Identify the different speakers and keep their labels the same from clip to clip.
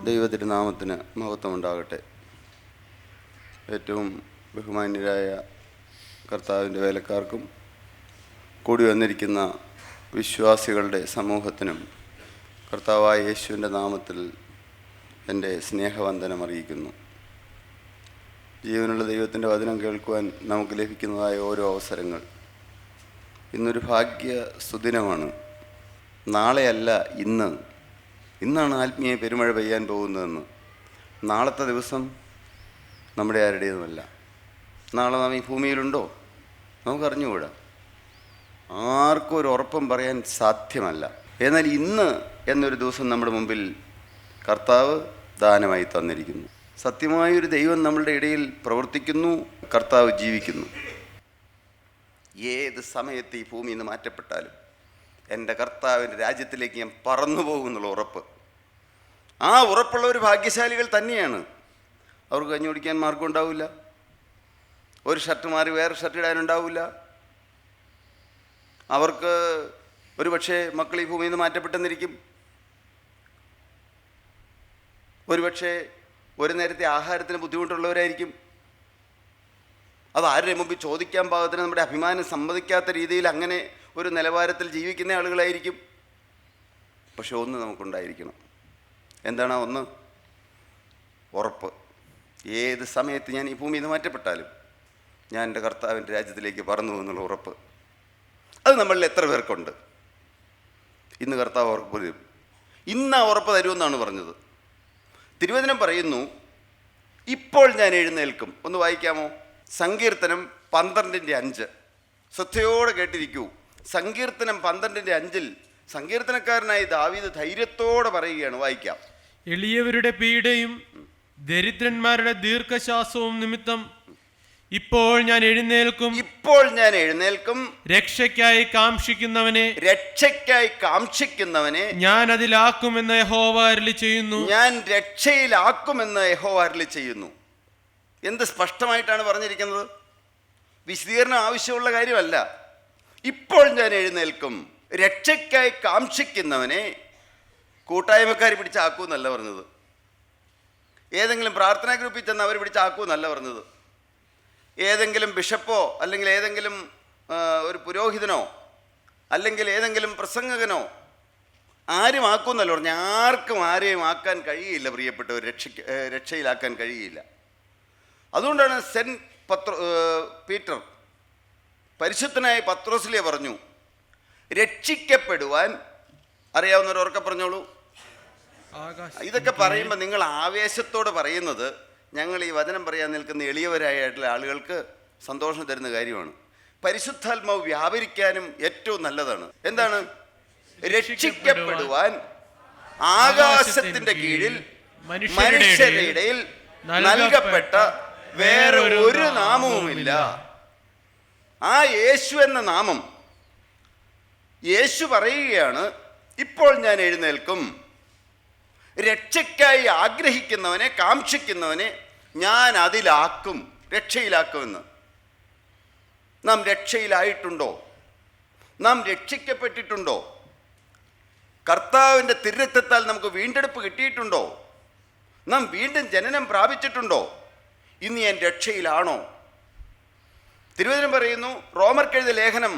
Speaker 1: ദൈവതിരുനാമത്തിന് മഹത്വമുണ്ടാകട്ടെ. ഏറ്റവും ബഹുമാന്യരായ കർത്താവിൻ്റെ വേലക്കാർക്കും കൂടി വന്നിരിക്കുന്ന വിശ്വാസികളുടെ സമൂഹത്തിനും കർത്താവായ യേശുവിൻ്റെ നാമത്തിൽ എൻ്റെ സ്നേഹവന്ദനം അറിയിക്കുന്നു. ജീവനുള്ള ദൈവത്തിൻ്റെ വചനം കേൾക്കുവാൻ നമുക്ക് ലഭിക്കുന്നതായ ഓരോ അവസരങ്ങൾ ഇന്നൊരു ഭാഗ്യ സുദിനമാണ്. നാളെയല്ല, ഇന്നാണ് ആത്മീയ പെരുമഴ പെയ്യാൻ പോകുന്നതെന്ന്. നാളത്തെ ദിവസം നമ്മുടെ ആരുടേതുമല്ല. നാളെ നാം ഈ ഭൂമിയിലുണ്ടോ നമുക്കറിഞ്ഞുകൂടാ. ആർക്കും ഒരു ഉറപ്പും പറയാൻ സാധ്യമല്ല. എന്നാൽ ഇന്ന് എന്നൊരു ദിവസം നമ്മുടെ മുമ്പിൽ കർത്താവ് ദാനമായി തന്നിരിക്കുന്നു. സത്യമായൊരു ദൈവം നമ്മളുടെ ഇടയിൽ പ്രവർത്തിക്കുന്നു. കർത്താവ് ജീവിക്കുന്നു. ഏത് സമയത്ത് ഈ ഭൂമിയിൽ നിന്ന് മാറ്റപ്പെട്ടാലും എൻ്റെ കർത്താവിൻ്റെ രാജ്യത്തിലേക്ക് ഞാൻ പറന്നു പോകുന്നുള്ള ഉറപ്പ്. ആ ഉറപ്പുള്ളവർ ഭാഗ്യശാലികൾ തന്നെയാണ്. അവർക്ക് കഞ്ഞി കുടിക്കാൻ മാർഗം ഉണ്ടാവില്ല. ഒരു ഷർട്ട് മാറി വേറെ ഷർട്ട് ഇടാനുണ്ടാവില്ല. അവർക്ക് ഒരു പക്ഷേ മക്കൾ ഈ ഭൂമിയിൽ നിന്ന് മാറ്റപ്പെട്ടെന്നിരിക്കും. ഒരുപക്ഷെ ഒരു നേരത്തെ ആഹാരത്തിന് ബുദ്ധിമുട്ടുള്ളവരായിരിക്കും. അത് ആരുടെ മുമ്പിൽ ചോദിക്കാൻ പാകത്തിന് നമ്മുടെ അഭിമാനം സമ്മതിക്കാത്ത രീതിയിൽ അങ്ങനെ ഒരു നിലവാരത്തിൽ ജീവിക്കുന്ന ആളുകളായിരിക്കും. പക്ഷെ ഒന്ന് നമുക്കുണ്ടായിരിക്കണം. എന്താണ് ഒന്ന്? ഉറപ്പ്. ഏത് സമയത്ത് ഞാൻ ഈ ഭൂമിയിൽ നിന്ന് മാറ്റപ്പെട്ടാലും ഞാൻ എൻ്റെ കർത്താവിൻ്റെ രാജ്യത്തിലേക്ക് പറന്നു എന്നുള്ള ഉറപ്പ്. അത് നമ്മളിൽ എത്ര പേർക്കുണ്ട്? ഇന്ന് കർത്താവ് ഉറപ്പ് തരും. ഇന്ന് ആ ഉറപ്പ് തരുമെന്നാണ് പറഞ്ഞത്. തിരുവചനം പറയുന്നു, ഇപ്പോൾ ഞാൻ എഴുന്നേൽക്കും. ഒന്ന് വായിക്കാമോ? സങ്കീർത്തനം 12:5. ശ്രദ്ധയോടെ കേട്ടിരിക്കൂ. സങ്കീർത്തനം 12:5 സങ്കീർത്തനക്കാരനായി ദാവീദ് ധൈര്യത്തോടെ പറയുകയാണ്. വായിക്കാം.
Speaker 2: എളിയവരുടെ പീഡയും ദരിദ്രന്മാരുടെ ദീർഘശ്വാസവും നിമിത്തം ഇപ്പോൾ ഞാൻ എഴുന്നേൽക്കും. രക്ഷയ്ക്കായി കാംക്ഷിക്കുന്നവനെ ഞാൻ അതിലാക്കുമെന്ന് യഹോവ അരുളി ചെയ്യുന്നു.
Speaker 1: ഞാൻ രക്ഷയിലാക്കുമെന്ന് യഹോവ അരുളി ചെയ്യുന്നു. എന്ത് സ്പഷ്ടമായിട്ടാണ് പറഞ്ഞിരിക്കുന്നത്. വിശദീകരണം ആവശ്യമുള്ള കാര്യമല്ല. ഇപ്പോൾ ഞാൻ എഴുന്നേൽക്കും. രക്ഷയ്ക്കായി കാംക്ഷിക്കുന്നവനെ കൂട്ടായ്മക്കാർ പിടിച്ചാക്കൂന്നല്ല പറഞ്ഞത്. ഏതെങ്കിലും പ്രാർത്ഥനാ ഗ്രൂപ്പിൽ ചെന്ന് അവർ പിടിച്ചാക്കൂന്നല്ല പറഞ്ഞത്. ഏതെങ്കിലും ബിഷപ്പോ അല്ലെങ്കിൽ ഏതെങ്കിലും ഒരു പുരോഹിതനോ അല്ലെങ്കിൽ ഏതെങ്കിലും പ്രസംഗകനോ ആരും ആക്കൂന്നല്ല പറഞ്ഞു. ആർക്കും ആരെയും ആക്കാൻ കഴിയില്ല പ്രിയപ്പെട്ടവർ. രക്ഷയിലാക്കാൻ കഴിയില്ല. അതുകൊണ്ടാണ് പീറ്റർ പരിശുദ്ധനായ പത്രോസിലെ പറഞ്ഞു, രക്ഷിക്കപ്പെടുവാൻ അറിയാവുന്നവർ ഉറക്കെ പറഞ്ഞോളൂ. ഇതൊക്കെ പറയുമ്പോൾ നിങ്ങൾ ആവേശത്തോട് പറയുന്നത് ഞങ്ങൾ ഈ വചനം പറയാൻ നിൽക്കുന്ന എളിയവരായിട്ടുള്ള ആളുകൾക്ക് സന്തോഷം തരുന്ന കാര്യമാണ്. പരിശുദ്ധാത്മാവ് വ്യാപരിക്കാനും ഏറ്റവും നല്ലതാണ്. എന്താണ്? രക്ഷിക്കപ്പെടുവാൻ ആകാശത്തിന്റെ കീഴിൽ മനുഷ്യരുടെ ഇടയിൽ നൽകപ്പെട്ട വേറെ ഒരു നാമവുമില്ല. ആ യേശു എന്ന നാമം യേശു പറയുകയാണ്, ഇപ്പോൾ ഞാൻ എഴുന്നേൽക്കും. രക്ഷയ്ക്കായി ആഗ്രഹിക്കുന്നവനെ കാംക്ഷിക്കുന്നവനെ ഞാൻ അതിലാക്കും, രക്ഷയിലാക്കുമെന്ന്. നാം രക്ഷയിലായിട്ടുണ്ടോ? നാം രക്ഷിക്കപ്പെട്ടിട്ടുണ്ടോ? കർത്താവിൻ്റെ തിരുരക്തത്താൽ നമുക്ക് വീണ്ടെടുപ്പ് കിട്ടിയിട്ടുണ്ടോ? നാം വീണ്ടും ജനനം പ്രാപിച്ചിട്ടുണ്ടോ? ഇന്ന് ഞാൻ രക്ഷയിലാണോ? തിരുവചനം പറയുന്നു, റോമർക്കെഴുതിയ ലേഖനം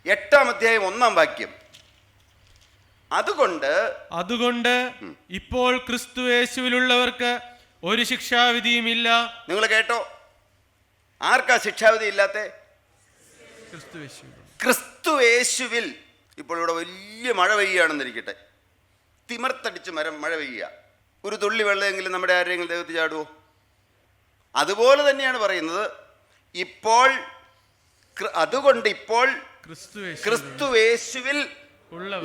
Speaker 1: 8-ാം അധ്യായം 1-ാം വാക്യം, അതുകൊണ്ട് ഇപ്പോൾ ക്രിസ്തു യേശുവിലുള്ളവർക്ക് ഒരു ശിക്ഷാവിധിയുമില്ല. നിങ്ങൾ കേട്ടോ? ആർക്കാ ശിക്ഷാവിധി ഇല്ലാത്ത? ക്രിസ്തു യേശുവിൽ. ഇപ്പോൾ ഇവിടെ വലിയ മഴ പെയ്യുകയാണെന്നിരിക്കട്ടെ, തിമർത്തടിച്ച് മഴ പെയ്യുക. ഒരു തുള്ളി വെള്ളമെങ്കിലും നമ്മുടെ ആരെങ്കിലും ദൈവത്തിൽ ചാടുവോ? അതുപോലെ തന്നെയാണ് പറയുന്നത്. അതുകൊണ്ട് ഇപ്പോൾ ക്രിസ്തു യേശുവിൽ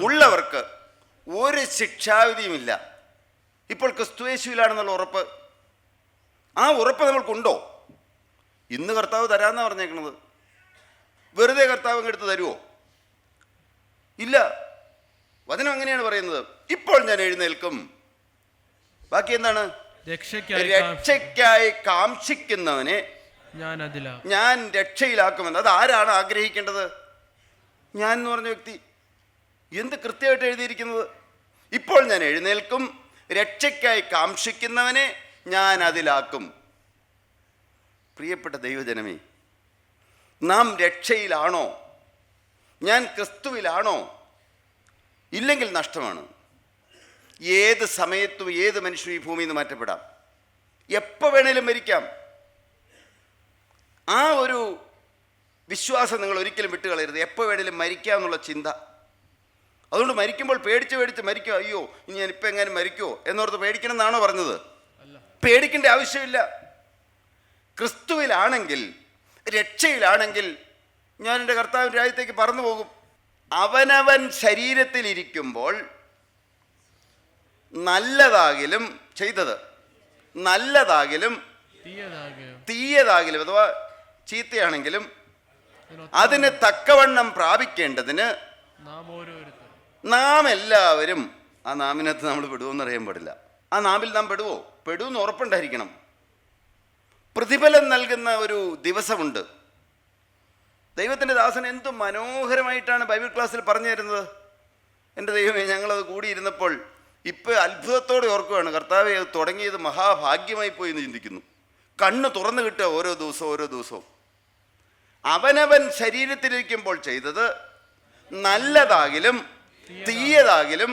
Speaker 1: ഉള്ളവർക്ക് ഒരു ശിക്ഷാവിധിയുമില്ല. ഇപ്പോൾ ക്രിസ്തു യേശുവിലാണെന്നുള്ള ഉറപ്പ്, ആ ഉറപ്പ് നമ്മൾക്കുണ്ടോ? ഇന്ന് കർത്താവ് തരാമെന്നാണ് പറഞ്ഞേക്കുന്നത്. വെറുതെ കർത്താവ് അങ്ങ് എടുത്ത് തരുമോ? ഇല്ല. വചനം അങ്ങനെയാണ് പറയുന്നത്, ഇപ്പോൾ ഞാൻ എഴുന്നേൽക്കും. ബാക്കി എന്താണ്? രക്ഷയ്ക്കായി കാംക്ഷിക്കുന്നവനെ ഞാൻ രക്ഷയിലാക്കുമെന്ന്. അത് ആരാണ് ആഗ്രഹിക്കേണ്ടത്? ഞാൻ എന്ന് പറഞ്ഞ വ്യക്തി. എന്ത് കൃത്യമായിട്ട് എഴുതിയിരിക്കുന്നത്! ഇപ്പോൾ ഞാൻ എഴുന്നേൽക്കും, രക്ഷയ്ക്കായി കാംക്ഷിക്കുന്നവനെ ഞാൻ അതിലാക്കും. പ്രിയപ്പെട്ട ദൈവജനമേ, നാം രക്ഷയിലാണോ? ഞാൻ ക്രിസ്തുവിലാണോ? ഇല്ലെങ്കിൽ നഷ്ടമാണ്. ഏത് സമയത്തും ഏത് മനുഷ്യനും ഈ ഭൂമിയിൽ നിന്ന് മാറ്റപ്പെടാം, എപ്പോൾ വേണേലും മരിക്കാം. ആ ഒരു വിശ്വാസം നിങ്ങൾ ഒരിക്കലും വിട്ടുകളയരുത്. എപ്പോൾ വേണേലും മരിക്കാം എന്നുള്ള ചിന്ത. അതുകൊണ്ട് മരിക്കുമ്പോൾ പേടിച്ച് മരിക്കുമോ, അയ്യോ ഇനി ഞാനിപ്പോൾ എങ്ങാനും മരിക്കുമോ എന്നോർത്ത് പേടിക്കണം എന്നാണോ പറഞ്ഞത്? പേടിക്കേണ്ട ആവശ്യമില്ല. ക്രിസ്തുവിലാണെങ്കിൽ, രക്ഷയിലാണെങ്കിൽ ഞാൻ എൻ്റെ കർത്താവിൻ്റെ രാജ്യത്തേക്ക് പറന്നു പോകും. അവനവൻ ശരീരത്തിലിരിക്കുമ്പോൾ നല്ലതാകിലും ചെയ്തത്, നല്ലതാകിലും തീയതാകിലും അഥവാ ചീത്തയാണെങ്കിലും അതിന് തക്കവണ്ണം പ്രാപിക്കേണ്ടതിന് നാം എല്ലാവരും, ആ നാമിനകത്ത് നമ്മൾ പെടുവോന്ന് അറിയാൻ പാടില്ല. ആ നാമിൽ നാം പെടുവെന്ന് ഉറപ്പുണ്ടായിരിക്കണം. പ്രതിഫലം നൽകുന്ന ഒരു ദിവസമുണ്ട്. ദൈവത്തിൻ്റെ ദാസൻ എന്തു മനോഹരമായിട്ടാണ് ബൈബിൾ ക്ലാസ്സിൽ പറഞ്ഞു തരുന്നത്. എൻ്റെ ദൈവമേ, ഞങ്ങളത് കൂടിയിരുന്നപ്പോൾ ഇപ്പോൾ അത്ഭുതത്തോടെ ഓർക്കുകയാണ്, കർത്താവെ അത് തുടങ്ങിയത് മഹാഭാഗ്യമായി പോയി എന്ന് ചിന്തിക്കുന്നു. കണ്ണ് തുറന്നു കിട്ടുക ഓരോ ദിവസവും. അവനവൻ ശരീരത്തിലിരിക്കുമ്പോൾ ചെയ്തത് നല്ലതാകിലും തീയതാകിലും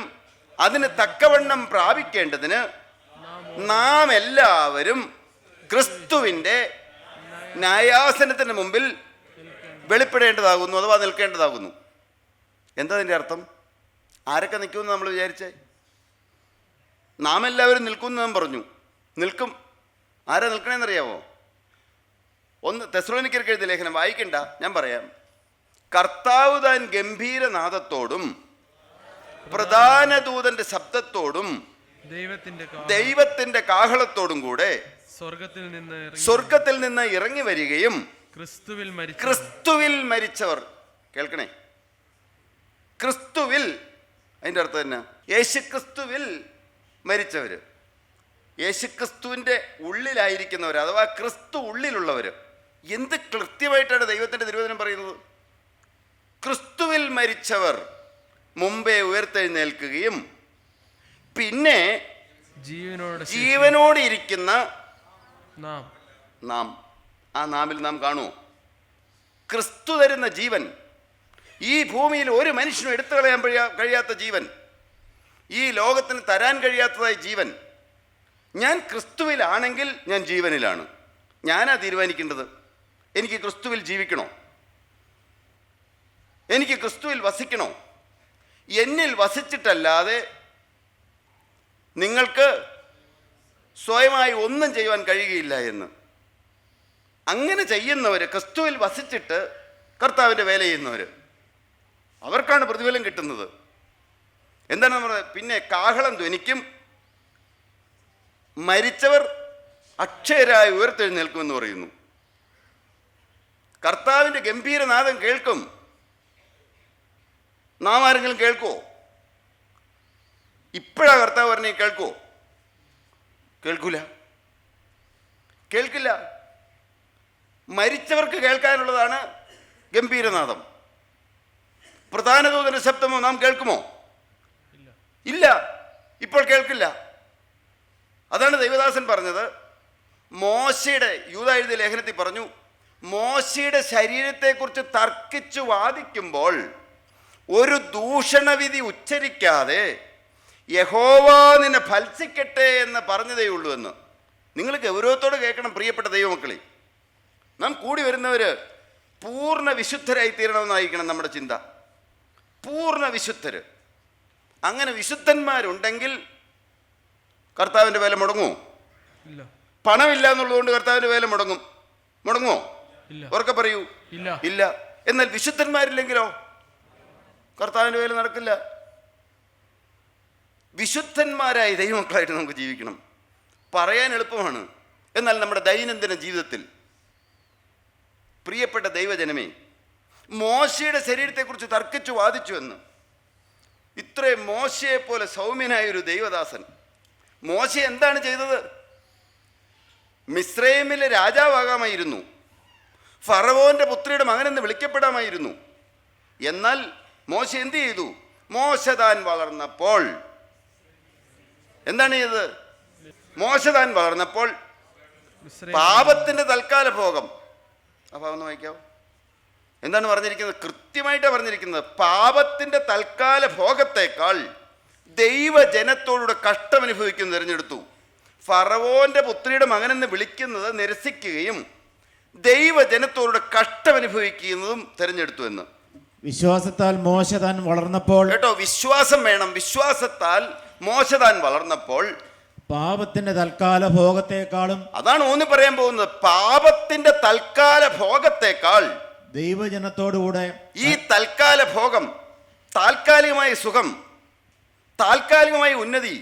Speaker 1: അതിന് തക്കവണ്ണം പ്രാപിക്കേണ്ടതിന് നാം എല്ലാവരും ക്രിസ്തുവിൻ്റെ ന്യായാസനത്തിന് മുമ്പിൽ വെളിപ്പെടേണ്ടതാകുന്നു, അഥവാ നിൽക്കേണ്ടതാകുന്നു. എന്താ അതിൻ്റെ അർത്ഥം? ആരൊക്കെ നിൽക്കുമെന്ന് നമ്മൾ വിചാരിച്ചേ? നാം എല്ലാവരും നിൽക്കുമെന്ന് നാം പറഞ്ഞു. നിൽക്കും. ആരാ നിൽക്കണമെന്നറിയാമോ? 1 തെസ്സലോനിക്കർക്ക് എഴുതിയ ലേഖനം വായിക്കണ്ട, ഞാൻ പറയാം. കർത്താവ് താൻ ഗംഭീരനാദത്തോടും പ്രധാന ദൂതന്റെ ശബ്ദത്തോടും ദൈവത്തിന്റെ കാഹളത്തോടും കൂടെ സ്വർഗത്തിൽ നിന്ന് ഇറങ്ങി വരികയും ക്രിസ്തുവിൽ മരിച്ചവർ, കേൾക്കണേ, ക്രിസ്തുവിൽ, അതിൻ്റെ അർത്ഥം തന്നെ യേശുക്രിസ്തുവിൽ മരിച്ചവർ, യേശുക്രിസ്തുവിൻ്റെ ഉള്ളിലായിരിക്കുന്നവർ, അഥവാ ക്രിസ്തു ഉള്ളിലുള്ളവർ. എന്ത് കൃത്യമായിട്ടാണ് ദൈവത്തിൻ്റെ തിരുവചനം പറയുന്നത്! ക്രിസ്തുവിൽ മരിച്ചവർ മുമ്പേ ഉയർത്തെഴുന്നേൽക്കുകയും പിന്നെ ജീവനോട് ഇരിക്കുന്ന നാം, ആ നാമിൽ നാം കാണുമോ? ക്രിസ്തു തരുന്ന ജീവൻ, ഈ ഭൂമിയിൽ ഒരു മനുഷ്യനും എടുത്തു കളയാൻ കഴിയാത്ത ജീവൻ, ഈ ലോകത്തിന് തരാൻ കഴിയാത്തതായ ജീവൻ. ഞാൻ ക്രിസ്തുവിലാണെങ്കിൽ ഞാൻ ജീവനിലാണ്. ഞാനാ തീരുമാനിക്കേണ്ടത്. എനിക്ക് ക്രിസ്തുവിൽ ജീവിക്കണോ? എനിക്ക് ക്രിസ്തുവിൽ വസിക്കണോ? എന്നിൽ വസിച്ചിട്ടല്ലാതെ നിങ്ങൾക്ക് സ്വയമായി ഒന്നും ചെയ്യുവാൻ കഴിയുകയില്ല എന്ന്. അങ്ങനെ ചെയ്യുന്നവർ, ക്രിസ്തുവിൽ വസിച്ചിട്ട് കർത്താവിൻ്റെ വേല ചെയ്യുന്നവർ, അവർക്കാണ് പ്രതിഫലം കിട്ടുന്നത്. എന്താണ് നമ്മൾ? പിന്നെ കാഹളം ധ്വനിക്കും, മരിച്ചവർ അക്ഷയരായി ഉയർത്തെഴുന്നേൽക്കുമെന്ന് പറയുന്നു. കർത്താവിൻ്റെ ഗംഭീരനാദം കേൾക്കും. നാം ആരെങ്കിലും കേൾക്കുമോ? ഇപ്പോഴാ കർത്താവ് പറഞ്ഞേ കേൾക്കുമോ? കേൾക്കില്ല. മരിച്ചവർക്ക് കേൾക്കാനുള്ളതാണ് ഗംഭീരനാദം. പ്രധാന ദൂതന്റെ ശബ്ദമോ നാം കേൾക്കുമോ? ഇല്ല, ഇപ്പോൾ കേൾക്കില്ല. അതാണ് ദൈവദാസൻ പറഞ്ഞത്. മോശയുടെ, യൂദ എഴുതിയ ലേഖനത്തിൽ പറഞ്ഞു, മോശയുടെ ശരീരത്തെക്കുറിച്ച് തർക്കിച്ചു വാദിക്കുമ്പോൾ ഒരു ദൂഷണവിധി ഉച്ചരിക്കാതെ യഹോവ നിന്നെ ഭത്സിക്കട്ടെ എന്ന് പറഞ്ഞതേ ഉള്ളൂ എന്ന്. നിങ്ങൾ ഗൗരവത്തോടെ കേൾക്കണം പ്രിയപ്പെട്ട ദൈവമക്കളെ. നാം കൂടി വരുന്നവർ പൂർണ്ണ വിശുദ്ധരായി തീരണമെന്നായിരിക്കണം നമ്മുടെ ചിന്ത. പൂർണ്ണ വിശുദ്ധർ. അങ്ങനെ വിശുദ്ധന്മാരുണ്ടെങ്കിൽ കർത്താവിൻ്റെ വേല മുടങ്ങുമോ? പണമില്ല എന്നുള്ളതുകൊണ്ട് കർത്താവിൻ്റെ വേല മുടങ്ങുമോ? ഉറക്കെ പറയൂ, ഇല്ല. എന്നാൽ വിശുദ്ധന്മാരില്ലെങ്കിലോ കർത്താവിൻ്റെ വേല നടക്കില്ല. വിശുദ്ധന്മാരായി ദൈവമക്കളായിട്ട് നമുക്ക് ജീവിക്കണം. പറയാൻ എളുപ്പമാണ്, എന്നാൽ നമ്മുടെ ദൈനംദിന ജീവിതത്തിൽ പ്രിയപ്പെട്ട ദൈവജനമേ, മോശയുടെ ശരീരത്തെക്കുറിച്ച് തർക്കിച്ചു വാദിച്ചു എന്ന്. ഇത്രയും മോശയെ പോലെ സൗമ്യനായ ഒരു ദൈവദാസൻ മോശ എന്താണ് ചെയ്തത്? മിസ്രൈമിലെ രാജാവാകാമായിരുന്നു, ഫറവോന്റെ പുത്രിയുടെ മകനെന്ന് വിളിക്കപ്പെടാമായിരുന്നു. എന്നാൽ മോശ എന്ത് ചെയ്തു? മോശ താൻ വളർന്നപ്പോൾ എന്താണ് ചെയ്തത്? മോശ താൻ വളർന്നപ്പോൾ പാപത്തിന്റെ തൽക്കാല ഭോഗം. അപ്പോൾ ഒന്ന് വായിക്കാവോ? എന്താണ് പറഞ്ഞിരിക്കുന്നത്? കൃത്യമായിട്ടാണ് പറഞ്ഞിരിക്കുന്നത്. പാപത്തിന്റെ തൽക്കാല ഭോഗത്തേക്കാൾ ദൈവജനത്തോടുകൂടെ കഷ്ടമനുഭവിക്കുന്നത് തിരഞ്ഞെടുത്തു. ഫറവോന്റെ പുത്രിയുടെ മകനെന്ന് വിളിക്കുന്നത് നിരസിക്കുകയും ദൈവജനത്തോടുകൂടെ കഷ്ടമനുഭവിക്കുന്നതും തിരഞ്ഞെടുത്തു എന്ന്.
Speaker 3: വിശ്വാസത്താൽ മോശ താൻ വളർന്നപ്പോൾ,
Speaker 1: കേട്ടോ, വിശ്വാസം വേണം. വിശ്വാസത്താൽ മോശ താൻ വളർന്നപ്പോൾ
Speaker 3: പാപത്തിന്റെ തൽക്കാല ഭോഗത്തെക്കാളും,
Speaker 1: അതാണ് ഊന്നി പറയാൻ പോകുന്നത്, പാപത്തിന്റെ തൽക്കാല ഭോഗത്തേക്കാൾ
Speaker 3: ദൈവജനത്തോടുകൂടെ.
Speaker 1: ഈ തൽക്കാല ഭോഗം, താൽക്കാലികമായ സുഖം, താൽക്കാലികമായ ഉന്നതി,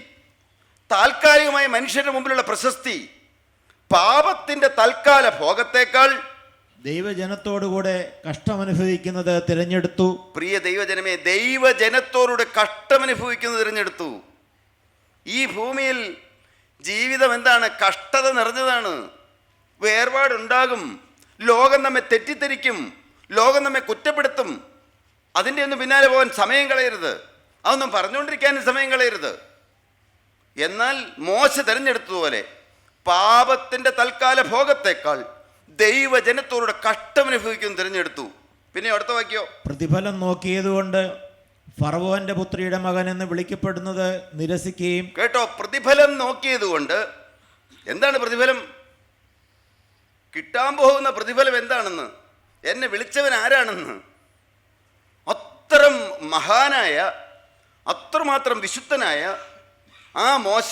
Speaker 1: താൽക്കാലികമായ മനുഷ്യരുടെ മുമ്പിലുള്ള പ്രശസ്തി, പാപത്തിന്റെ തൽക്കാല ഭോഗത്തേക്കാൾ
Speaker 3: ദൈവജനത്തോടുകൂടെ കഷ്ടമനുഭവിക്കുന്നത് തിരഞ്ഞെടുത്തു.
Speaker 1: പ്രിയ ദൈവജനമേ, ദൈവജനത്തോടുകൂടെ കഷ്ടമനുഭവിക്കുന്നത് തിരഞ്ഞെടുത്തു. ഈ ഭൂമിയിൽ ജീവിതം എന്താണ്? കഷ്ടത നിറഞ്ഞതാണ്. വേർപാടുണ്ടാകും, ലോകം നമ്മെ തെറ്റിദ്ധരിക്കും, ലോകം നമ്മെ കുറ്റപ്പെടുത്തും. അതിൻ്റെ ഒന്നും പിന്നാലെ പോകാൻ സമയം കളയരുത്, അതൊന്നും പറഞ്ഞുകൊണ്ടിരിക്കാനും സമയം കളയരുത്. എന്നാൽ മോശ തിരഞ്ഞെടുത്തതുപോലെ പാപത്തിൻ്റെ തൽക്കാല ഭോഗത്തേക്കാൾ ദൈവജനത്തോടുകൂടെ കഷ്ടമനുഭവിക്കുന്നു തിരഞ്ഞെടുത്തു. പിന്നെ അടുത്ത വാക്യോ,
Speaker 3: പ്രതിഫലം നോക്കിയതുകൊണ്ട് ഫറവോന്റെ പുത്രിയുടെ മകൻ എന്ന് വിളിക്കപ്പെടുന്നത് നിരസിക്കുകയും.
Speaker 1: കേട്ടോ, പ്രതിഫലം നോക്കിയതുകൊണ്ട്. എന്താണ് പ്രതിഫലം? കിട്ടാൻ പോകുന്ന പ്രതിഫലം എന്താണെന്ന്, എന്നെ വിളിച്ചവൻ ആരാണെന്ന്, അത്തരം മഹാനായ, അത്രമാത്രം വിശുദ്ധനായ ആ മോശ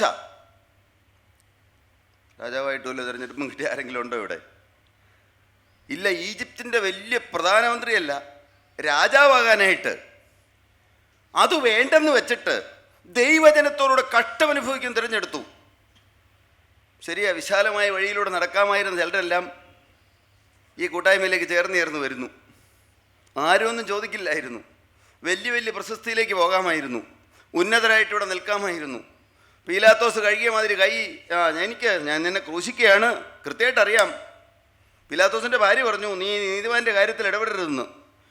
Speaker 1: രാജാവായിട്ട് വല്ല തിരഞ്ഞെടുപ്പും കിട്ടിയ ആരെങ്കിലും ഉണ്ടോ ഇവിടെ? ഇല്ല. ഈജിപ്തിൻ്റെ വലിയ പ്രധാനമന്ത്രിയല്ല, രാജാവാകാനായിട്ട് അത് വേണ്ടെന്ന് വെച്ചിട്ട് ദൈവജനത്തോടുകൂടെ കഷ്ടമനുഭവിക്കാൻ തിരഞ്ഞെടുത്തു. ശരിയാ, വിശാലമായ വഴിയിലൂടെ നടക്കാമായിരുന്ന ചിലരെല്ലാം ഈ കൂട്ടായ്മയിലേക്ക് ചേർന്ന് വരുന്നു. ആരും ചോദിക്കില്ലായിരുന്നു. വലിയ വലിയ പ്രശസ്തിയിലേക്ക് പോകാമായിരുന്നു, ഉന്നതരായിട്ടിവിടെ നിൽക്കാമായിരുന്നു. പീലാത്തോസ് കഴുകിയ മാതിരി കൈ, ഞാൻ നിന്നെ ക്രൂശിക്കുകയാണ്, കൃത്യമായിട്ട് അറിയാം. പീലാത്തോസിൻ്റെ ഭാര്യ പറഞ്ഞു, നീ നീതിമാൻ്റെ കാര്യത്തിൽ ഇടപെടരുതെന്ന്.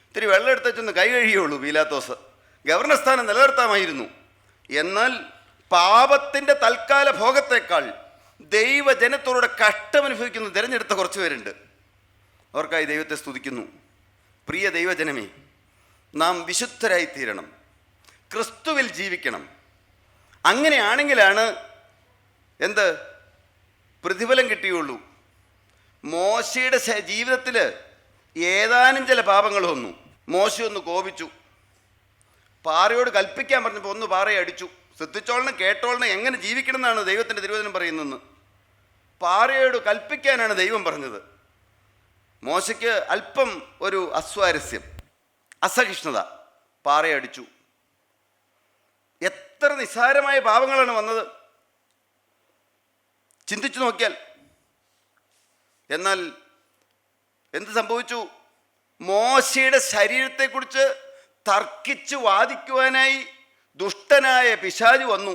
Speaker 1: ഇത്തിരി വെള്ളം എടുത്തുവെച്ചൊന്ന് കൈ കഴുകിയുള്ളൂ പീലാത്തോസ്. ഗവർണർ സ്ഥാനം നിലനിർത്താമായിരുന്നു. എന്നാൽ പാപത്തിൻ്റെ തൽക്കാല ഭോഗത്തേക്കാൾ ദൈവജനത്തോടുകൂടെ കഷ്ടമനുഭവിക്കുന്ന തിരഞ്ഞെടുത്ത കുറച്ച് പേരുണ്ട്. അവർക്കായി ദൈവത്തെ സ്തുതിക്കുന്നു. പ്രിയ ദൈവജനമേ, നാം വിശുദ്ധരായിത്തീരണം, ക്രിസ്തുവിൽ ജീവിക്കണം. അങ്ങനെയാണെങ്കിലാണ് എന്ത് പ്രതിഫലം കിട്ടിയുള്ളൂ. മോശയുടെ ജീവിതത്തിൽ ഏതാനും ചില പാപങ്ങൾ വന്നു. മോശ ഒന്ന് കോപിച്ചു, പാറയോട് കൽപ്പിക്കാൻ പറഞ്ഞപ്പോൾ ഒന്ന് പാറയെ അടിച്ചു. ശ്രദ്ധിച്ചോളണം, കേട്ടോളണം, എങ്ങനെ ജീവിക്കണം എന്നാണ് ദൈവത്തിൻ്റെ തിരുവചനം പറയുന്നത്. പാറയോട് കൽപ്പിക്കാനാണ് ദൈവം പറഞ്ഞത്. മോശയ്ക്ക് അല്പം ഒരു അസ്വാരസ്യം, അസഹിഷ്ണുത, പാറയെ അടിച്ചു. എത്ര നിസ്സാരമായ പാപങ്ങളാണ് വന്നത് ചിന്തിച്ചു നോക്കിയാൽ. എന്നാൽ എന്ത് സംഭവിച്ചു? മോശയുടെ ശരീരത്തെക്കുറിച്ച് തർക്കിച്ച് വാദിക്കുവാനായി ദുഷ്ടനായ പിശാച് വന്നു.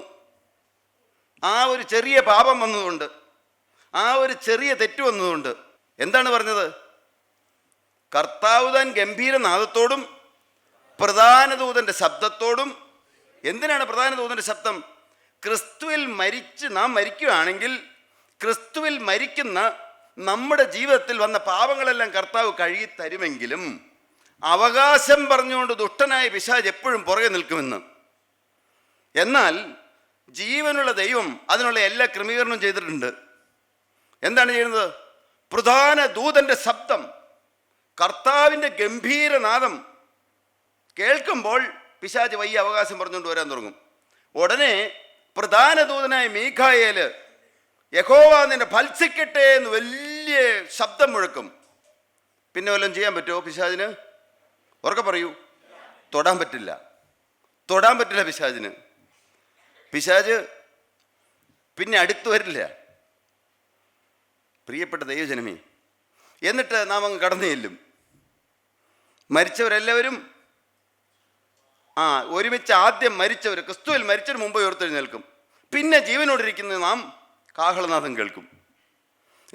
Speaker 1: ആ ഒരു ചെറിയ പാപം വന്നതുകൊണ്ട്, ആ ഒരു ചെറിയ തെറ്റ് വന്നതുകൊണ്ട് എന്താണ് പറഞ്ഞത്? കർത്താവ് താൻ ഗംഭീരനാദത്തോടും പ്രധാന ദൂതൻ്റെ ശബ്ദത്തോടും. എന്തിനാണ് പ്രധാന ദൂതൻ്റെ ശബ്ദം? ക്രിസ്തുവിൽ നാം മരിക്കുകയാണെങ്കിൽ ക്രിസ്തുവിൽ മരിക്കുന്ന നമ്മുടെ ജീവിതത്തിൽ വന്ന പാപങ്ങളെല്ലാം കർത്താവ് കഴുകി തരുമെങ്കിലും അവകാശം പറഞ്ഞുകൊണ്ട് ദുഷ്ടനായ പിശാച് എപ്പോഴും പുറകെ നിൽക്കുമെന്ന്. എന്നാൽ ജീവനുള്ള ദൈവം അതിനുള്ള എല്ലാ ക്രമീകരണവും ചെയ്തിട്ടുണ്ട്. എന്താണ് ചെയ്യുന്നത്? പ്രധാന ദൂതൻ്റെ ശബ്ദം, കർത്താവിൻ്റെ ഗംഭീരനാദം കേൾക്കുമ്പോൾ പിശാച് വയ്യ അവകാശം പറഞ്ഞുകൊണ്ട് വരാൻ തുടങ്ങും. ഉടനെ പ്രധാന ദൂതനായ മീഖായേൽ യഹോവ നിന്നെ ഭത്സിക്കട്ടെ എന്ന് വലിയ ശബ്ദം മുഴക്കും. പിന്നെ വല്ലതും ചെയ്യാൻ പറ്റുമോ പിശാചിന്? ഉറക്കെ പറയൂ. തൊടാൻ പറ്റില്ല പിശാചിന്. പിശാച് പിന്നെ അടുത്ത് വരില്ല. പ്രിയപ്പെട്ട ദൈവജനമേ, എന്നിട്ട് നാം അങ്ങ് കടന്നു ചെല്ലും. മരിച്ചവരെല്ലാവരും ഒരുമിച്ച് ആദ്യം മരിച്ചവർ ക്രിസ്തുവിൽ മരിച്ചതിന് മുമ്പ് ഉയർത്തെഴുന്നേൽക്കും. പിന്നെ ജീവനോടിരിക്കുന്ന നാം കാഹളനാദം കേൾക്കും.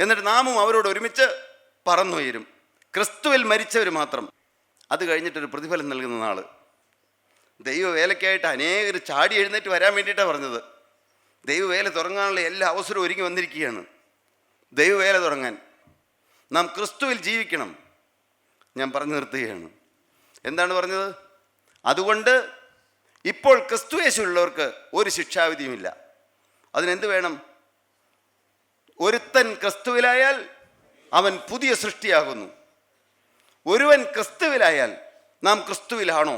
Speaker 1: എന്നിട്ട് നാമും അവരോട് ഒരുമിച്ച് പറന്നുയരും. ക്രിസ്തുവിൽ മരിച്ചവർ മാത്രം. അത് കഴിഞ്ഞിട്ടൊരു പ്രതിഫലം നൽകുന്ന നാൾ. ദൈവവേലയ്ക്കായിട്ട് അനേകർ ചാടി എഴുന്നേറ്റ് വരാൻ വേണ്ടിയിട്ടാണ് പറഞ്ഞത്. ദൈവവേല തുടങ്ങാനുള്ള എല്ലാ അവസരവും ഒരുങ്ങി വന്നിരിക്കുകയാണ്. ദൈവവേല തുടങ്ങാൻ നാം ക്രിസ്തുവിൽ ജീവിക്കണം. ഞാൻ പറഞ്ഞു നിർത്തുകയാണ്. എന്താണ് പറഞ്ഞത്? അതുകൊണ്ട് ഇപ്പോൾ ക്രിസ്തു യേശുവുള്ളവർക്ക് ഒരു ശിക്ഷാവിധിയുമില്ല. അതിനെന്ത് വേണം? ഒരുത്തൻ ക്രിസ്തുവിലായാൽ അവൻ പുതിയ സൃഷ്ടിയാകുന്നു. ഒരുവൻ ക്രിസ്തുവിലായാൽ നാം ക്രിസ്തുവിലാണോ?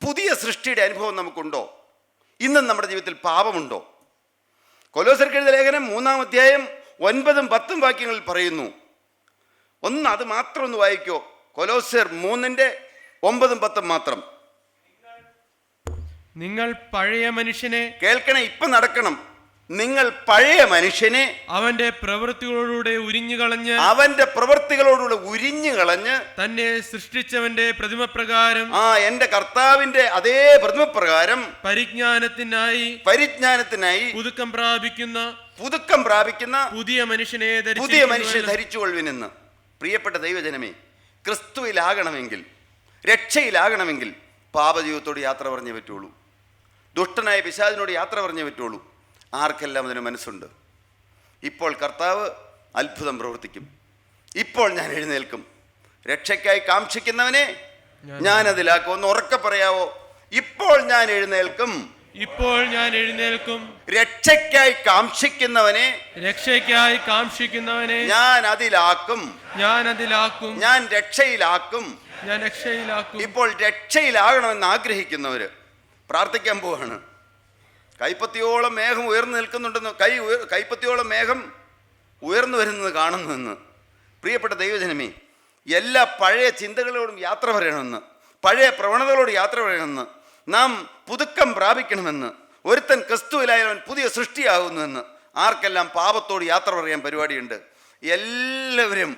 Speaker 1: പുതിയ സൃഷ്ടിയുടെ അനുഭവം നമുക്കുണ്ടോ? ഇന്നും നമ്മുടെ ജീവിതത്തിൽ പാപമുണ്ടോ? കൊലോസ്യർക്ക് എഴുതിയ ലേഖനം 3-ാം അധ്യായം 9-10 വാക്യങ്ങളിൽ പറയുന്നു. അത് മാത്രം ഒന്ന് വായിക്കോ. കൊലോസ്യർ 3:9-10 മാത്രം.
Speaker 2: നിങ്ങൾ പഴയ മനുഷ്യനെ,
Speaker 1: കേൾക്കണേ, ഇപ്പം നടക്കണം. നിങ്ങൾ പഴയ മനുഷ്യനെ
Speaker 2: അവന്റെ പ്രവൃത്തികളോടുകൂടെ
Speaker 1: ഉരിഞ്ഞു കളഞ്ഞ്
Speaker 2: തന്നെ സൃഷ്ടിച്ചവന്റെ പ്രതിമപ്രകാരം,
Speaker 1: എന്റെ കർത്താവിന്റെ അതേ പ്രതിമപ്രകാരം പരിജ്ഞാനത്തിനായി പുതുക്കം പ്രാപിക്കുന്ന പുതിയ മനുഷ്യനെ ധരിച്ചുകൊള്ളുവിനെന്ന്. പ്രിയപ്പെട്ട ദൈവജനമേ, ക്രിസ്തുവിലാകണമെങ്കിൽ, രക്ഷയിലാകണമെങ്കിൽ പാപജീവിതത്തോട് യാത്ര പറഞ്ഞേ പറ്റുള്ളൂ. ദുഷ്ടനായ പിശാചിനോട് യാത്ര പറഞ്ഞേ പറ്റുള്ളൂ. ആർക്കെല്ലാം അതിന് മനസ്സുണ്ട്? ഇപ്പോൾ കർത്താവ് അത്ഭുതം പ്രവർത്തിക്കും. ഇപ്പോൾ ഞാൻ എഴുന്നേൽക്കും. രക്ഷയ്ക്കായി കാക്ഷിക്കുന്നവനെ ഞാൻ അതിലാക്കും. ഒന്ന് ഉറക്കെ പറയാവോ? ഇപ്പോൾ ഞാൻ എഴുന്നേൽക്കും. രക്ഷയ്ക്കായി കാക്ഷിക്കുന്നവനെ ഞാൻ അതിലാക്കും. ഞാൻ രക്ഷയിലാക്കും. ഇപ്പോൾ രക്ഷയിലാകണമെന്ന് ആഗ്രഹിക്കുന്നവര് പ്രാർത്ഥിക്കാൻ പോവാണ്. കൈപ്പത്തിയോളം മേഘം ഉയർന്നു നിൽക്കുന്നുണ്ടെന്ന്, കൈപ്പത്തിയോളം മേഘം ഉയർന്നു വരുന്നത് കാണുന്നുവെന്ന്. പ്രിയപ്പെട്ട ദൈവജനമേ, എല്ലാ പഴയ ചിന്തകളോടും യാത്ര പറയണമെന്ന്, പഴയ പ്രവണതകളോട് യാത്ര പറയണമെന്ന്, നാം പുതുക്കം പ്രാപിക്കണമെന്ന്. ഒരുത്തൻ ക്രിസ്തുവിലായവൻ പുതിയ സൃഷ്ടിയാകുന്നുവെന്ന്. ആർക്കെല്ലാം പാപത്തോട് യാത്ര പറയാൻ പരിപാടിയുണ്ട്? എല്ലാവരും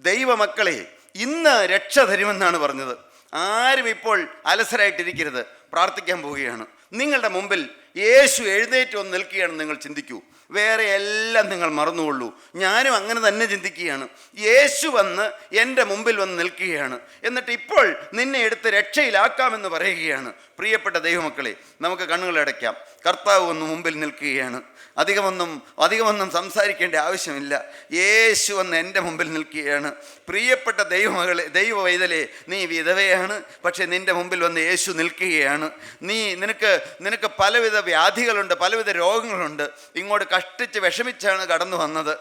Speaker 1: ദൈവമക്കളെ ഇന്ന് രക്ഷ തരുമെന്നാണ് പറഞ്ഞത്. ആരും ഇപ്പോൾ അലസരായിട്ടിരിക്കരുത്. പ്രാർത്ഥിക്കാൻ പോവുകയാണ്. നിങ്ങളുടെ മുമ്പിൽ യേശു എഴുന്നേറ്റ് വന്ന് നിൽക്കുകയാണെന്ന് നിങ്ങൾ ചിന്തിക്കൂ. വേറെ എല്ലാം നിങ്ങൾ മറന്നുകൊള്ളൂ. ഞാനും അങ്ങനെ തന്നെ ചിന്തിക്കുകയാണ്. യേശു വന്ന് എൻ്റെ മുമ്പിൽ വന്ന് നിൽക്കുകയാണ്. എന്നിട്ട് ഇപ്പോൾ നിന്നെ എടുത്ത് രക്ഷയിലാക്കാമെന്ന് പറയുകയാണ്. പ്രിയപ്പെട്ട ദൈവമക്കളെ, നമുക്ക് കണ്ണുകളടയ്ക്കാം. കർത്താവ് വന്ന് മുമ്പിൽ നിൽക്കുകയാണ്. അധികമൊന്നും സംസാരിക്കേണ്ട ആവശ്യമില്ല. യേശു വന്ന് എൻ്റെ മുമ്പിൽ നിൽക്കുകയാണ്. പ്രിയപ്പെട്ട ദൈവവൈതലേ, നീ വിധവയാണ്, പക്ഷെ നിൻ്റെ മുമ്പിൽ വന്ന് യേശു നിൽക്കുകയാണ്. നിനക്ക് പലവിധ വ്യാധികളുണ്ട്, പലവിധ രോഗങ്ങളുണ്ട്. ഇങ്ങോട്ട് കഷ്ടിച്ച് വിഷമിച്ചാണ് കടന്നു വന്നത്.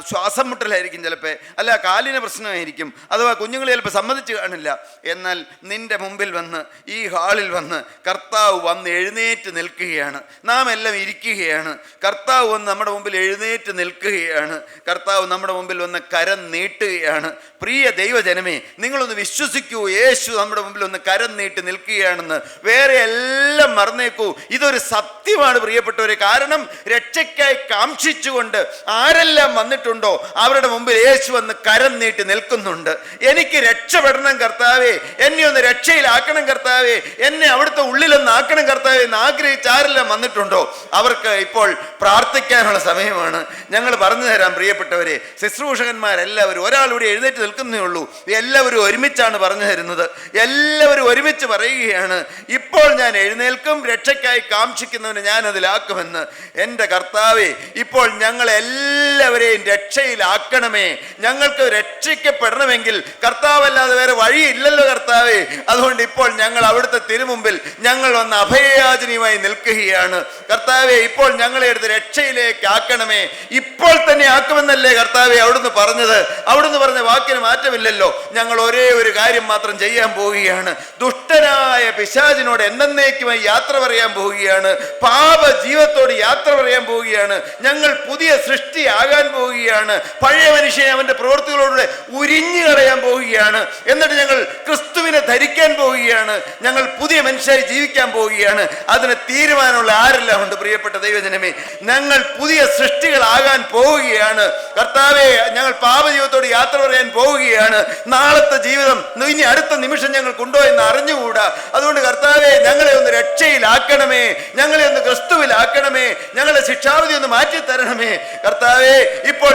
Speaker 1: ശ്വാസം മുട്ടലായിരിക്കും ചിലപ്പോൾ, അല്ല കാലിന് പ്രശ്നമായിരിക്കും, അഥവാ കുഞ്ഞുങ്ങൾ ചിലപ്പോൾ സമ്മതിച്ച് കാണില്ല. എന്നാൽ നിൻ്റെ മുമ്പിൽ വന്ന്, ഈ ഹാളിൽ വന്ന് കർത്താവ് വന്ന് എഴുന്നേറ്റ് നിൽക്കുകയാണ്. നാം എല്ലാം ഇരിക്കുകയാണ്. കർത്താവ് വന്ന് നമ്മുടെ മുമ്പിൽ എഴുന്നേറ്റ് നിൽക്കുകയാണ്. കർത്താവ് നമ്മുടെ മുമ്പിൽ വന്ന് കരം നീട്ടുകയാണ്. പ്രിയ ദൈവജനമേ, നിങ്ങളൊന്ന് വിശ്വസിക്കൂ. യേശു നമ്മുടെ മുമ്പിൽ ഒന്ന് കരം നീട്ടി നിൽക്കുകയാണെന്ന്. വേറെ എല്ലാം മറന്നേക്കൂ. ഇതൊരു സത്യമാണ് പ്രിയപ്പെട്ടവരെ. കാരണം രക്ഷയ്ക്കായി കാക്ഷിച്ചുകൊണ്ട് ആരെല്ലാം വന്നിട്ടുണ്ടോ അവരുടെ മുമ്പിൽ യേശു വന്ന് കരം നീട്ടി നിൽക്കുന്നുണ്ട്. എനിക്ക് രക്ഷപ്പെടണം കർത്താവേ, എന്നെ ഒന്ന് രക്ഷയിലാക്കണം കർത്താവേ, എന്നെ അവിടുത്തെ ഉള്ളിലൊന്ന് ആക്കണം കർത്താവേ എന്ന് ആഗ്രഹിച്ച് ആരെല്ലാം വന്നിട്ടുണ്ടോ അവർക്ക് ഇപ്പോൾ പ്രാർത്ഥിക്കാനുള്ള സമയമാണ്. ഞങ്ങൾ പറഞ്ഞു തരാം പ്രിയപ്പെട്ടവരെ. ശുശ്രൂഷകന്മാരെല്ലാവരും, ഒരാളിവിടെ എഴുന്നേറ്റ് നിൽക്കുന്നേ ഉള്ളൂ, എല്ലാവരും ഒരുമിച്ചാണ് പറഞ്ഞു തരുന്നത്. എല്ലാവരും ഒരുമിച്ച് പറയുകയാണ്, ഇപ്പോൾ ഞാൻ എഴുന്നേൽക്കും, രക്ഷയ്ക്കായി കാക്ഷിക്കുന്നവന് ഞാൻ അതിലാക്കുമെന്ന്. എൻ്റെ കർത്താവേ, ഇപ്പോൾ ഞങ്ങളെല്ലാവരെയും രക്ഷയിലാക്കണമേ. ഞങ്ങൾക്ക് രക്ഷിക്കപ്പെടണമെങ്കിൽ കർത്താവല്ലാതെ വേറെ വഴിയില്ലല്ലോ കർത്താവേ. അതുകൊണ്ട് ഇപ്പോൾ ഞങ്ങൾ അവിടുത്തെ തിരുമുമ്പിൽ ഞങ്ങൾ വന്ന് അഭയയാചനയുമായി നിൽക്കുകയാണ്. കർത്താവേ, ഇപ്പോൾ ഞങ്ങളെ എടുത്ത് രക്ഷയിലേക്ക് ആക്കണമേ. ഇപ്പോൾ തന്നെ ആക്കുമെന്നല്ലേ കർത്താവേ അവിടുന്ന് പറഞ്ഞത്? അവിടുന്ന് പറഞ്ഞ വാക്കിന് മാറ്റമില്ലല്ലോ. ഞങ്ങൾ ഒരേ ഒരു കാര്യം മാത്രം ചെയ്യാൻ പോവുകയാണ്. ദുഷ്ടനായ പിശാചിനോട് എന്നേക്കുമായി യാത്ര പറയാൻ പോവുകയാണ്. പോവുകയാണ്. പാപ ജീവിതത്തോട് യാത്ര പറയാൻ പോവുകയാണ്. ഞങ്ങൾ പുതിയ സൃഷ്ടിയാകാൻ പോവുകയാണ്. പഴയ മനുഷ്യനെ അവൻ്റെ പ്രവൃത്തികളോട് ഉരിഞ്ഞു കളയാൻ പോവുകയാണ്. എന്നിട്ട് ഞങ്ങൾ ക്രിസ്തുവിനെ ധരിക്കാൻ പോവുകയാണ്. ഞങ്ങൾ പുതിയ മനുഷ്യരായി ജീവിക്കാൻ പോവുകയാണ്. അതിന് തീരുമാനമുള്ള ആരെല്ലാം ഉണ്ട് പ്രിയപ്പെട്ട ദൈവജനമേ? ഞങ്ങൾ പുതിയ സൃഷ്ടികളാകാൻ പോവുകയാണ്. കർത്താവേ, ഞങ്ങൾ പാപജീവിതത്തോട് യാത്ര പറയാൻ പോവുകയാണ്. നാളത്തെ ജീവിതം ഇനി അടുത്ത നിമിഷം ഞങ്ങൾക്കുണ്ടോ എന്ന് അറിഞ്ഞുകൂടാ. അതുകൊണ്ട് കർത്താവേ, ഞങ്ങളെ ഒന്ന് രക്ഷയിലാക്കണമേ, ഞങ്ങളെ ഒന്ന് ക്രിസ്തുവിലാക്കണമേ, ഞങ്ങളുടെ ശിക്ഷാവിധി ഒന്ന് മാറ്റി തരണമേ. കർത്താവേ, ഇപ്പോൾ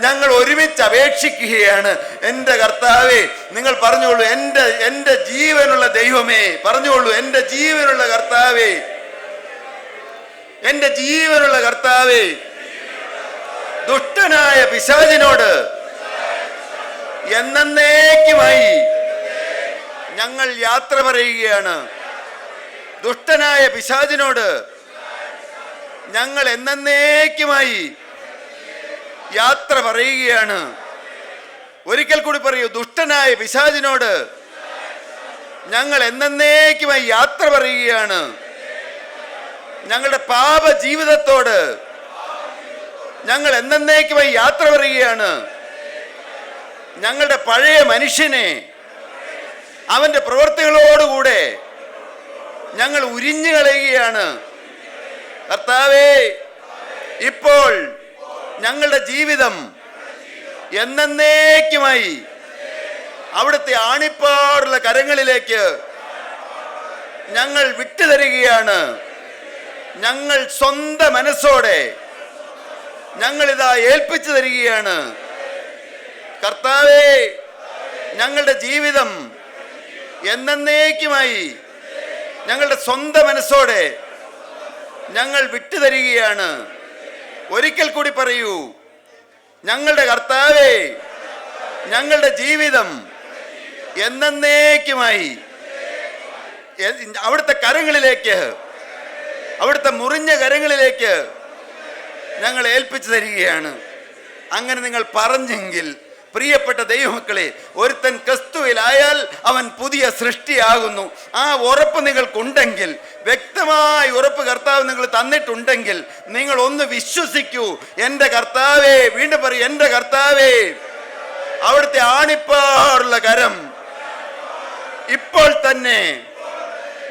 Speaker 1: ഞങ്ങൾ ഒരുമിച്ച് അപേക്ഷിക്കുകയാണ്. എൻ്റെ കർത്താവേ, നിങ്ങൾ പറഞ്ഞോളൂ, എൻ്റെ ജീവനുള്ള ദൈവമേ, പറഞ്ഞോളൂ, എൻ്റെ ജീവനുള്ള കർത്താവേ, എൻ്റെ ജീവനുള്ള കർത്താവേ, ദുഷ്ടനായ പിശാചിനോട് എന്നേക്കുമായി ഞങ്ങൾ യാത്ര പറയുകയാണ്. ദുഷ്ടനായ പിശാചിനോട് ഞങ്ങൾ എന്നേക്കുമായി യാത്ര പറയുകയാണ്. ഒരിക്കൽ കൂടി പറയൂ, ദുഷ്ടനായ പിശാചിനോട് ഞങ്ങൾ എന്നേക്കുമായി യാത്ര പറയുകയാണ്. ഞങ്ങളുടെ പാപ ജീവിതത്തോട് ഞങ്ങൾ എന്നേക്കുമായി യാത്ര പറയുകയാണ്. ഞങ്ങളുടെ പഴയ മനുഷ്യനെ അവൻ്റെ പ്രവൃത്തികളോടുകൂടെ ഞങ്ങൾ ഉരിഞ്ഞു കളയുകയാണ്. കർത്താവേ, ഇപ്പോൾ ഞങ്ങളുടെ ജീവിതം എന്നേക്കുമായി അവിടുത്തെ ആണിപ്പാടുള്ള കരങ്ങളിലേക്ക് ഞങ്ങൾ വിട്ടുതരികയാണ്. ഞങ്ങൾ സ്വന്തം മനസ്സോടെ ഞങ്ങളിതാ ഏൽപ്പിച്ചു തരികയാണ്. കർത്താവേ, ഞങ്ങളുടെ ജീവിതം എന്നേക്കുമായി ഞങ്ങളുടെ സ്വന്തം മനസ്സോടെ ഞങ്ങൾ വിട്ടുതരികയാണ്. ഒരിക്കൽ കൂടി പറയൂ, ഞങ്ങളുടെ കർത്താവേ, ഞങ്ങളുടെ ജീവിതം എന്നേക്കുമായി അവിടുത്തെ കരങ്ങളിലേക്ക്, അവിടുത്തെ മുറിഞ്ഞ കരങ്ങളിലേക്ക് ഞങ്ങൾ ഏൽപ്പിച്ചു തരികയാണ്. അങ്ങനെ നിങ്ങൾ പറഞ്ഞെങ്കിൽ പ്രിയപ്പെട്ട ദൈവമക്കളെ, ഒരുത്തൻ ക്രിസ്തുവിലായാൽ അവൻ പുതിയ സൃഷ്ടിയാകുന്നു. ആ ഉറപ്പ് നിങ്ങൾക്കുണ്ടെങ്കിൽ, വ്യക്തമായ ഉറപ്പ് കർത്താവ് നിങ്ങൾ തന്നിട്ടുണ്ടെങ്കിൽ, നിങ്ങൾ ഒന്ന് വിശ്വസിക്കൂ. എൻ്റെ കർത്താവേ, വീണ്ടും പറയൂ, എൻ്റെ കർത്താവേ, അവിടുത്തെ ആണിപ്പാടുള്ള കരം ഇപ്പോൾ തന്നെ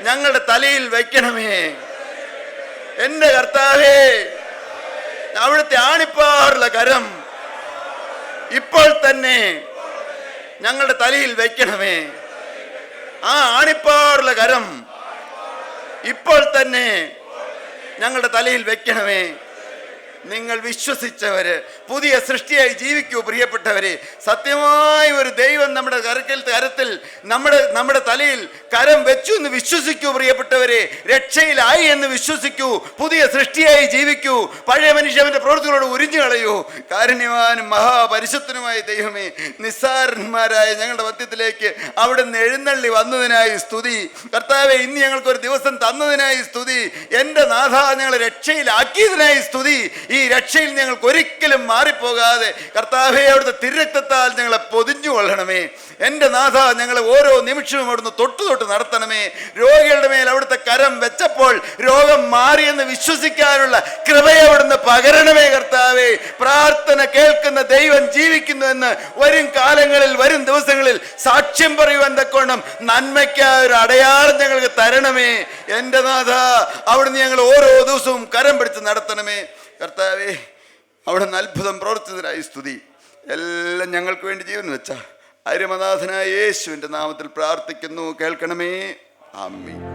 Speaker 1: ഞങ്ങളുടെ തലയിൽ വയ്ക്കണമേ. എൻ്റെ കർത്താവേ, അവിടുത്തെ ആണിപ്പാടുള്ള കരം ഇപ്പോൾ തന്നെ ഞങ്ങളുടെ തലയിൽ വയ്ക്കണമേ. ആ ആണിപ്പാടുള്ള കരം ഇപ്പോൾ തന്നെ ഞങ്ങളുടെ തലയിൽ വയ്ക്കണമേ. നിങ്ങൾ വിശ്വസിച്ചവര് പുതിയ സൃഷ്ടിയായി ജീവിക്കൂ പ്രിയപ്പെട്ടവരെ. സത്യമായ ഒരു ദൈവം നമ്മുടെ കരത്തിൽ നമ്മുടെ തലയിൽ കരം വെച്ചു എന്ന് വിശ്വസിക്കൂ പ്രിയപ്പെട്ടവരെ. രക്ഷയിലായി എന്ന് വിശ്വസിക്കൂ. പുതിയ സൃഷ്ടിയായി ജീവിക്കൂ. പഴയ മനുഷ്യന്റെ പ്രവൃത്തികളോട് ഉരിഞ്ഞു കളയൂ. കാരുണ്യവാനും മഹാപരിശുദ്ധനുമായ ദൈവമേ, നിസ്സാരന്മാരായ ഞങ്ങളുടെ മധ്യത്തിലേക്ക് അവിടുന്ന് എഴുന്നള്ളി വന്നതിനായി സ്തുതി. കർത്താവെ, ഇന്ന് ഞങ്ങൾക്കൊരു ദിവസം തന്നതിനായി സ്തുതി. എൻ്റെ നാഥ, ഞങ്ങളെ രക്ഷയിലാക്കിയതിനായി സ്തുതി. ഈ രക്ഷയിൽ ഞങ്ങൾക്ക് ഒരിക്കലും മാറിപ്പോകാതെ കർത്താവേ, അവിടുത്തെ തിരുരക്തത്താൽ ഞങ്ങളെ പൊതിഞ്ഞു കൊള്ളണമേ. എൻ്റെ നാഥ, ഞങ്ങളെ ഓരോ നിമിഷവും അവിടുന്ന് തൊട്ട് നടത്തണമേ. രോഗികളുടെ മേൽ അവിടുത്തെ കരം വെച്ചപ്പോൾ രോഗം മാറിയെന്ന് വിശ്വസിക്കാനുള്ള കൃപയെ അവിടുന്ന് പകരണമേ കർത്താവേ. പ്രാർത്ഥന കേൾക്കുന്ന ദൈവം ജീവിക്കുന്നുവെന്ന് വരും കാലങ്ങളിൽ, വരും ദിവസങ്ങളിൽ സാക്ഷ്യം പറയുവാൻ തക്കോണം നന്മയ്ക്കായ ഒരു അടയാളം ഞങ്ങൾക്ക് തരണമേ. എൻ്റെ നാഥ, അവിടുന്ന് ഞങ്ങൾ ഓരോ ദിവസവും കരം പിടിച്ച് നടത്തണമേ. കർത്താവേ, അവിടുന്ന് അത്ഭുതം പ്രവർത്തിച്ചതിനായി സ്തുതി. എല്ലാം ഞങ്ങൾക്ക് വേണ്ടി ജീവൻ വെച്ച അരുമനാഥനായ യേശുവിൻ്റെ നാമത്തിൽ പ്രാർത്ഥിക്കുന്നു, കേൾക്കണമേ. ആമേൻ.